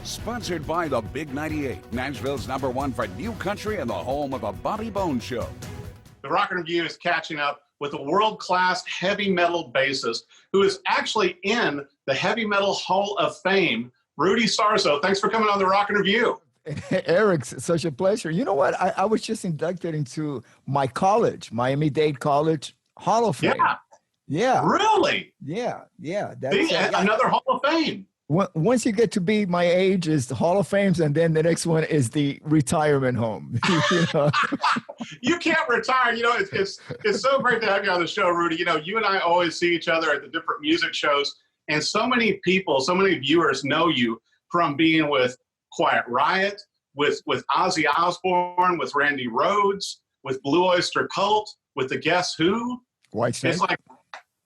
Sponsored by the Big 98, Nashville's #1 for new country and the home of the Bobby Bones Show. The Rock and Review is catching up with a world-class heavy metal bassist who is actually in the Heavy Metal Hall of Fame, Rudy Sarzo. Thanks for coming on the Rock and Review. Eric, such a pleasure. You know what? I was just inducted into my college, Miami-Dade College Hall of Fame. Yeah. Really? Yeah. Another Hall of Fame. Once you get to be my age, is the Hall of Fames, and then the next one is the retirement home. You know? You can't retire. You know, it's so great to have you on the show, Rudy. You know, you and I always see each other at the different music shows, and so many people, so many viewers know you from being with Quiet Riot, with Ozzy Osbourne, with Randy Rhoads, with Blue Oyster Cult, with the Guess Who. Whitesnake. It's like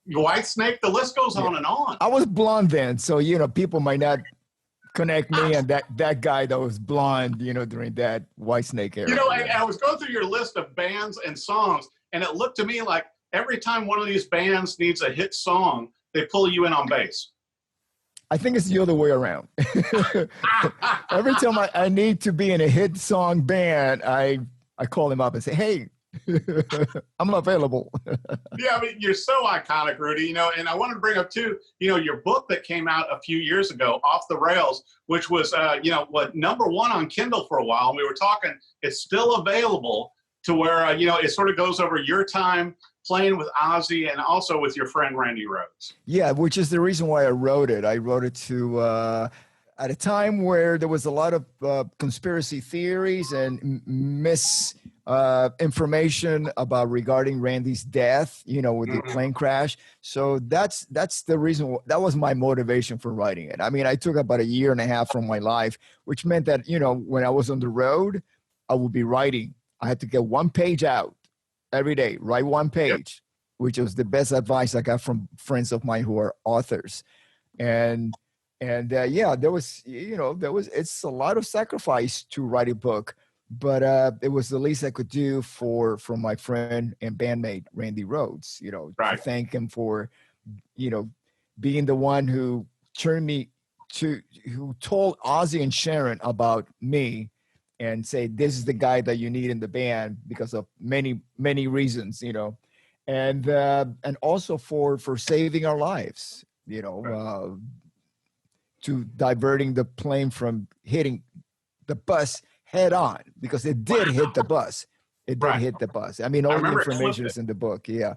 Whitesnake. The list goes on and on. I was blonde then, so you know people might not connect me and that guy that was blonde, you know, during that Whitesnake era. You know, I was going through your list of bands and songs, and it looked to me like every time one of these bands needs a hit song, they pull you in on bass. I think it's the other way around. Every time I need to be in a hit song band, I call him up and say, hey, I'm available. Yeah, I mean, you're so iconic, Rudy, you know, and I wanted to bring up too, you know, your book that came out a few years ago, Off the Rails, which was, you know, #1 on Kindle for a while. And we were talking, it's still available to where, you know, it sort of goes over your time playing with Ozzy and also with your friend Randy Rhoads. Yeah, which is the reason why I wrote it. I wrote it to at a time where there was a lot of conspiracy theories and information about regarding Randy's death, you know, with the plane crash. So that's the reason. That was my motivation for writing it. I mean, I took about 1.5 years from my life, which meant that, you know, when I was on the road, I would be writing. I had to get 1 page out every day, write 1 page, which was the best advice I got from friends of mine who are authors. And yeah, it's a lot of sacrifice to write a book, but it was the least I could do for my friend and bandmate Randy Rhoads, you know, to thank him for, you know, being the one who who told Ozzy and Sharon about me and say, this is the guy that you need in the band because of many, many reasons, you know, and also for saving our lives, you know, to diverting the plane from hitting the bus head on, because it did hit the bus. It did hit the bus. I mean, all the information is in the book. Yeah.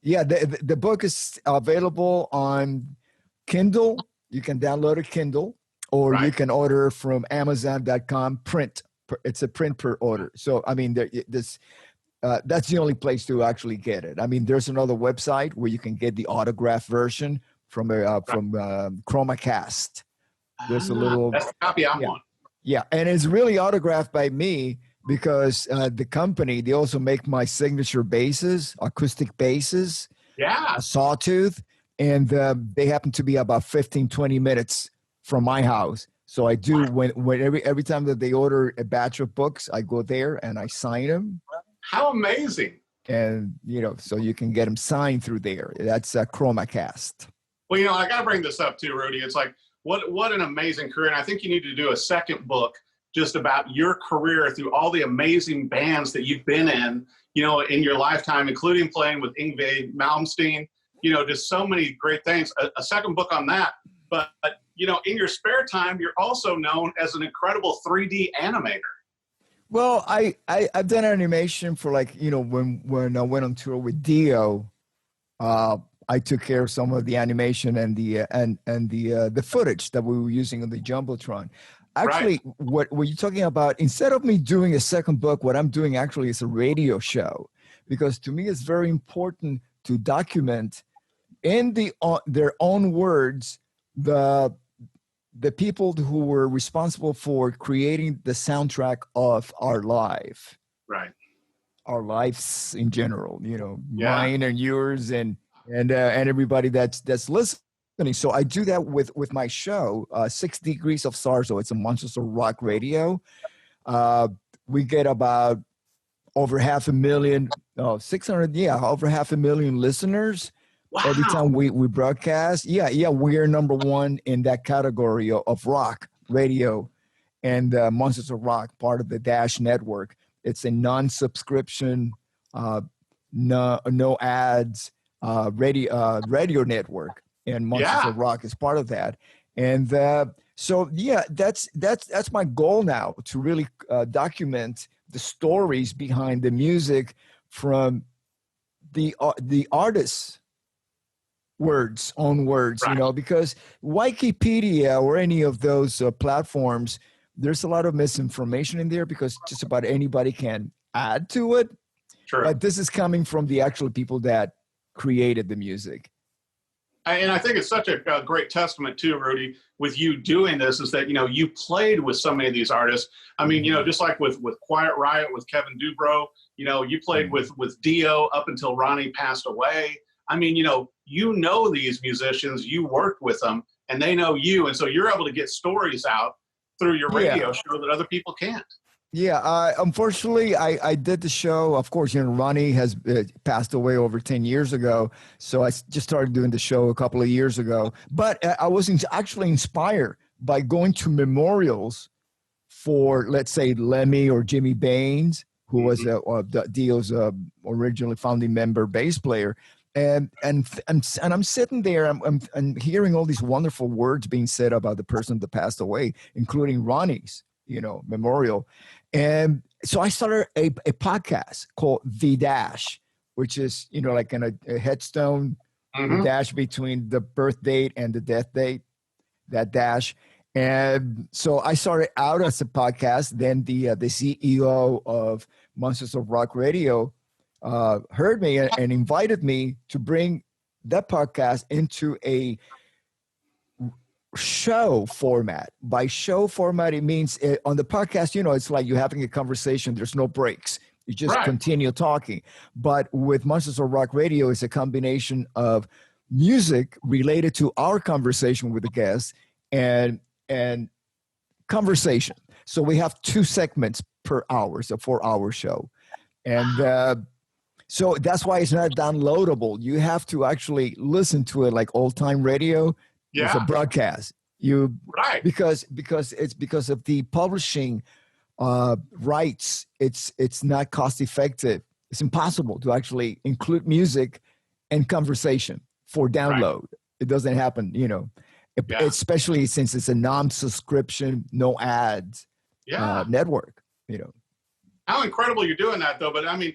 The book is available on Kindle. You can download a Kindle, or you can order from Amazon.com print. It's a print per order. So, I mean, that's the only place to actually get it. I mean, there's another website where you can get the autograph version from ChromaCast. There's a little. That's the copy I want. Yeah, and it's really autographed by me because the company, they also make my signature basses, acoustic basses. Yeah. A Sawtooth, and they happen to be about 15, 20 minutes from my house. So I do, when every time that they order a batch of books, I go there and I sign them. How amazing. And, you know, so you can get them signed through there. That's ChromaCast. Well, you know, I got to bring this up too, Rudy. It's like, what an amazing career. And I think you need to do a second book just about your career through all the amazing bands that you've been in, you know, in your lifetime, including playing with Yngwie Malmsteen, you know, just so many great things. A second book on that. But, you know, in your spare time, you're also known as an incredible 3D animator. Well, I've done animation for, like, you know, when I went on tour with Dio, I took care of some of the animation and the footage that we were using on the Jumbotron. Actually, what you're talking about, instead of me doing a second book, what I'm doing actually is a radio show, because to me it's very important to document in their own words the people who were responsible for creating the soundtrack of our life. Right. Our lives in general, you know, mine and yours and everybody that's listening. So I do that with my show, 6 Degrees of Sarzo. It's a Monsters of Rock radio. We get about over 500,000, over 500,000 listeners. Every time we broadcast. Yeah, we are #1 in that category of rock, Radio and Monsters of Rock, part of the Dash Network. It's a non-subscription, no ads radio network, and Monsters of Rock is part of that. And so yeah, that's my goal now, to really document the stories behind the music from the artists' own words, right. You know, because Wikipedia or any of those platforms, there's a lot of misinformation in there because just about anybody can add to it. True. But this is coming from the actual people that created the music. And I think it's such a great testament too, Rudy, with you doing this, is that, you know, you played with so many of these artists. I mean, you know, just like with Quiet Riot, with Kevin Dubrow, you know, you played with Dio up until Ronnie passed away. I mean, you know these musicians, you worked with them, and they know you. And so you're able to get stories out through your radio show that other people can't. Yeah, unfortunately, I did the show. Of course, you know, Ronnie has passed away over 10 years ago. So I just started doing the show a couple of years ago. But I was actually inspired by going to memorials for, let's say, Lemmy or Jimmy Baines, who was Dio's originally founding member bass player. And I'm sitting there, I'm hearing all these wonderful words being said about the person that passed away, including Ronnie's, you know, memorial. And so I started a podcast called The Dash, which is, you know, like a headstone, the dash between the birth date and the death date, that dash. And so I started out as a podcast. Then the CEO of Monsters of Rock Radio heard me and invited me to bring that podcast into a show format. By show format, it means on the podcast, you know, it's like you're having a conversation. There's no breaks. You just continue talking. But with Monsters of Rock Radio, it's a combination of music related to our conversation with the guests and conversation. So we have 2 segments per hour. It's a 4-hour show. And so that's why it's not downloadable. You have to actually listen to it like old-time radio. Yeah. It's a broadcast. Because it's because of the publishing rights. It's not cost effective. It's impossible to actually include music and conversation for download. Right. It doesn't happen, you know, especially since it's a non-subscription, no ads network. You know, how incredible you're doing that, though. But I mean,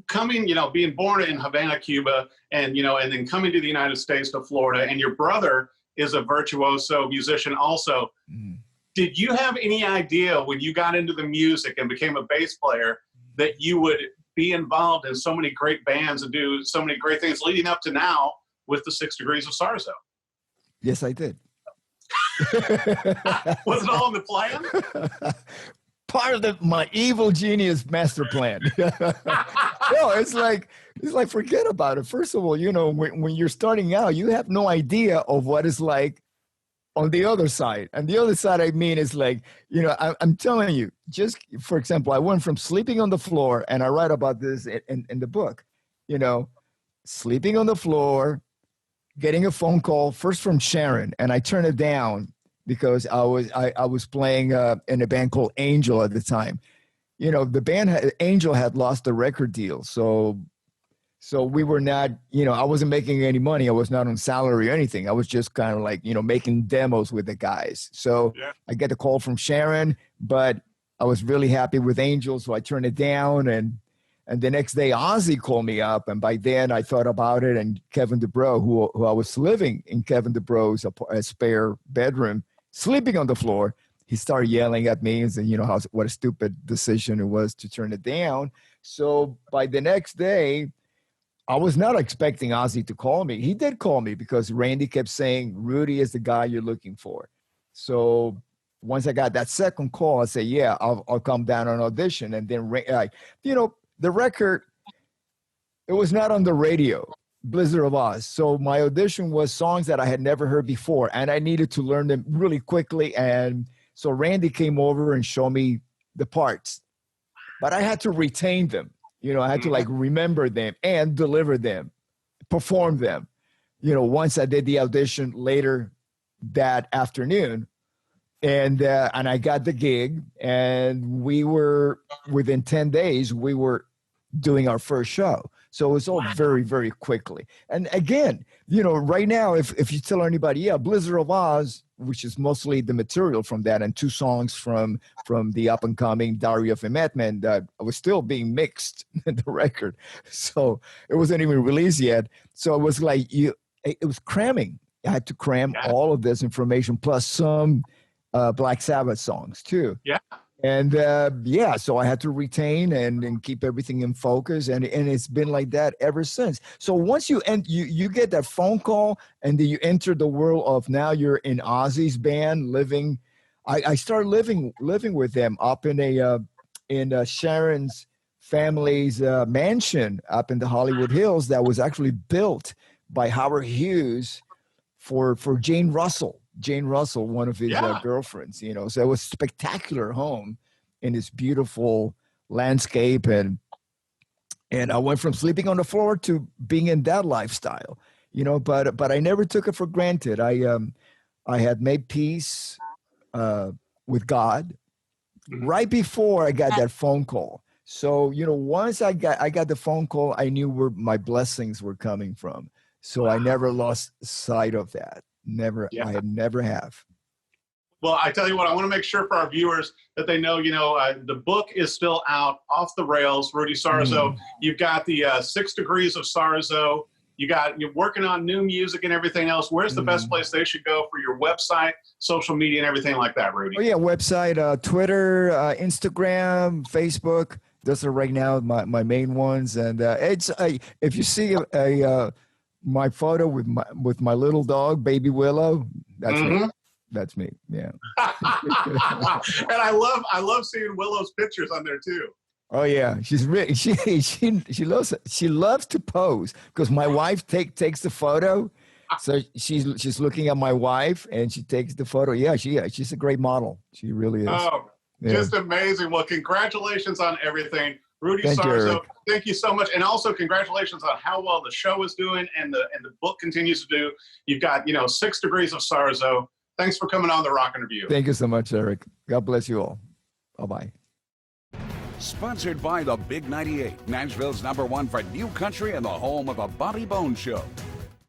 coming, being born in Havana, Cuba, and then coming to the United States, to Florida, and your brother is a virtuoso musician also. Mm. Did you have any idea when you got into the music and became a bass player that you would be involved in so many great bands and do so many great things leading up to now with the 6 Degrees of Sarzo? Yes, I did. Was it all in the plan? Part of my evil genius master plan. No, it's like forget about it. First of all, when you're starting out, you have no idea of what it's like on the other side. And the other side, I mean, is like, I'm telling you, just for example, I went from sleeping on the floor, and I write about this in the book, sleeping on the floor, getting a phone call first from Sharon, and I turned it down because I was playing in a band called Angel at the time. The band Angel had lost the record deal, so we were not, I wasn't making any money. I was not on salary or anything. I was just kind of like, making demos with the guys. So I get the call from Sharon, but I was really happy with Angel, so I turned it down. And the next day, Ozzy called me up, and by then I thought about it. And Kevin Dubrow, who I was living in Kevin Dubrow's a spare bedroom, sleeping on the floor, he started yelling at me and said, what a stupid decision it was to turn it down. So by the next day, I was not expecting Ozzy to call me. He did call me because Randy kept saying, Rudy is the guy you're looking for. So once I got that second call, I said, yeah, I'll come down on audition. And then, the record, it was not on the radio, Blizzard of Ozz. So my audition was songs that I had never heard before, and I needed to learn them really quickly. And so Randy came over and showed me the parts, but I had to retain them. I had to remember them and deliver them, perform them. Once I did the audition later that afternoon, and I got the gig, and we were within 10 days we were doing our first show. So it was all very, very quickly. And again, right now, if you tell anybody, Blizzard of Ozz, which is mostly the material from that, and 2 songs from the up and coming Diary of a Madman that was still being mixed in the record. So it wasn't even released yet. So it was like it was cramming. I had to cram all of this information plus some Black Sabbath songs too. Yeah. And so I had to retain and keep everything in focus, and it's been like that ever since. So once you get that phone call, and then you enter the world of now you're in Ozzy's band, living. I started living with them up in Sharon's family's mansion up in the Hollywood Hills that was actually built by Howard Hughes for Jane Russell, one of his girlfriends, so it was a spectacular home in this beautiful landscape. And I went from sleeping on the floor to being in that lifestyle, but I never took it for granted. I had made peace with God right before I got that phone call. So, once I got the phone call, I knew where my blessings were coming from. So I never lost sight of that. Never. Yeah. I never have. Well, I tell you what, I want to make sure for our viewers that they know, the book is still out, Off the Rails, Rudy Sarzo. You've got the 6 Degrees of Sarzo. You're working on new music and everything else. Where's the best place they should go for your website, social media, and everything like that, Rudy? Oh, yeah, website, Twitter, Instagram, Facebook. Those are right now my main ones. And it's if you see my photo with my little dog, Baby Willow, that's me. That's me. Yeah. And I love seeing Willow's pictures on there too. Oh yeah, she's really she loves to pose because my wife takes the photo. So she's looking at my wife and she takes the photo. Yeah, she's a great model. She really is. Oh, just amazing. Well, congratulations on everything. Rudy Sarzo, thank you so much. And also congratulations on how well the show is doing and the book continues to do. You've got, 6 Degrees of Sarzo. Thanks for coming on the Rock Interview. Thank you so much, Eric. God bless you all. Bye-bye. Sponsored by the Big 98, Nashville's #1 for new country and the home of a Bobby Bones Show.